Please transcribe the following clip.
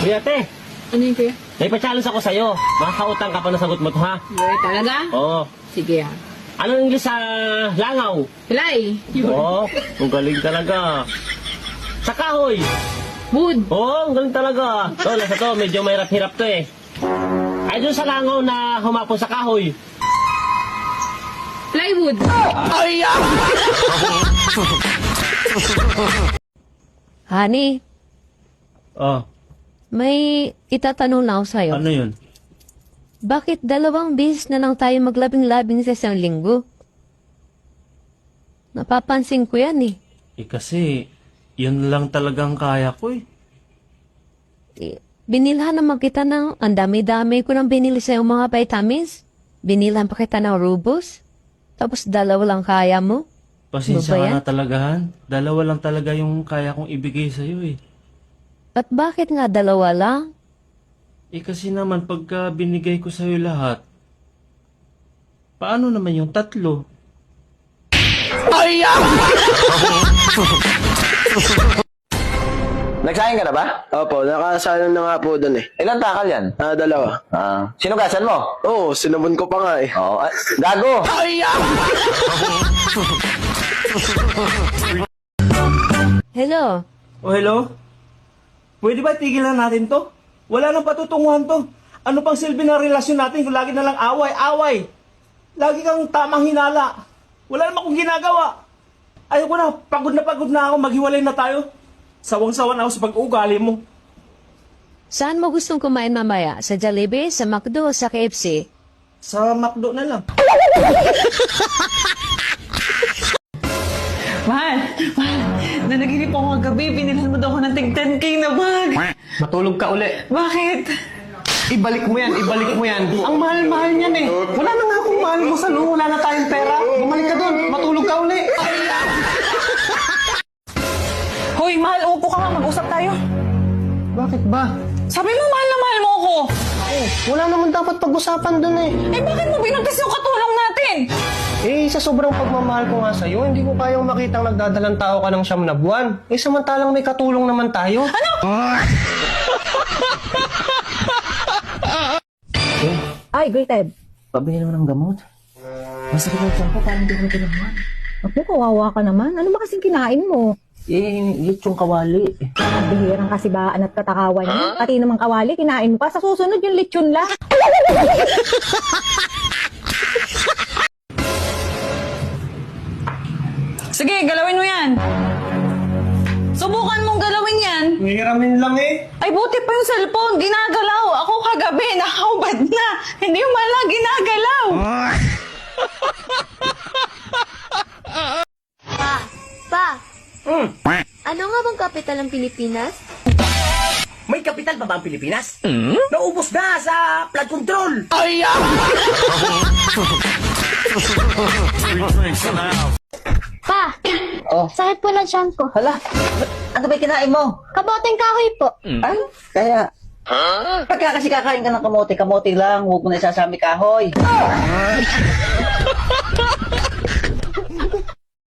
Uy, ate. Ano yun, kuya? May pa-challenge ako sa'yo. Makakautang ka pa na sagot mo to, ha? Uy, talaga? Oo. Sige ah. Anong English sa langaw? Hilay. Oo. Ang galing talaga. Sa kahoy. Wood. Oo, ang galing talaga. To, nasa to. Medyo may hirap-hirap to eh. Ay, dun sa langaw na humapon sa kahoy. Plywood. Honey, Oh, may itatanong lang ako sa'yo. ano yun? Bakit 2 beses na lang tayo maglabing-labing sa isang linggo? Napapansin ko yan eh. Kasi, yun lang talagang kaya ko eh. Binilhan naman kita ng ang dami-dami ko nang binili sa'yo mga vitamins. Binilhan pa kita ng Rubus. Tapos 2 lang kaya mo. Pasensya Ano ba ka yan? na talaga, Han. 2 lang talaga yung kaya kong ibigay sa'yo eh. At bakit nga 2 lang? Kasi naman pagka binigay ko sa'yo lahat, paano naman yung 3? Nagsahin ka na ba? Opo, nakasalang na nga po doon eh. Ilan takal yan? 2. Sinugasan mo? Oo, sinabon ko pa nga eh. Oo. Gago! Hello? Oh, hello? Pwede ba tigilan natin to? Wala nang patutunguhan to. Ano pang silbi ng relasyon natin kung lagi na lang away? Lagi kang tamang hinala. Wala naman akong ginagawa. Ayoko na pagod na ako, maghiwalay na tayo. Sawang-sawa na ako sa pag-uugali mo. Saan mo gustong kumain mamaya? Sa Jollibee, sa McDo, sa KFC? Sa McDo na lang. Mahal, nanaginip ako kagabi, binilhan mo daw ako ng tig 10K na bag. Matulog ka uli. Bakit? Ibalik mo yan. Ang mahal-mahal niyan eh. Wala na nga akong mahal mo sa wala na tayong pera. Bumalik ka doon, matulog ka uli. Hoy, mahal, upo ka nga, mag-usap tayo. Bakit ba? Sabi mo, mahal na mahal mo ako. Wala naman dapat pag-usapan doon eh. Eh, bakit mo binagkas yung katulong natin? Sa sobrang pagmamahal ko nga sa'yo, hindi ko kayang makitang nagdadalang tao ka ng 9 na buwan. Samantalang may katulong naman tayo. Ano? Ay, Great Ed. Pabili naman ng gamot. Masakit ang tiyan ko, parang hindi ko na kinabuhan. Ako, kawawa ka naman. Ano ba kasing kinain mo? Lechong kawali. Bihirang kasibaan at katakawan niya. Pati namang kawali, kinain mo pa. Sa susunod yung lechon lang. Sige, galawin mo yan. Subukan mong galawin yan. Hiramin lang eh. Ay, buti pa yung cellphone. Ginagalaw. Ako kagabi, nakaubad na. Hindi yung malang ginagalaw. Pa, ano nga bang kapital ng Pilipinas? May kapital ba ba ang Pilipinas? Naubos na sa flood control. Pa, sakit po ng tiyan ko. Hala, ano ba kinain mo? Kaboteng kahoy po. Ay, kaya... Pagka kasi kakain ka ng kamote lang, huwag mo na isasami kahoy.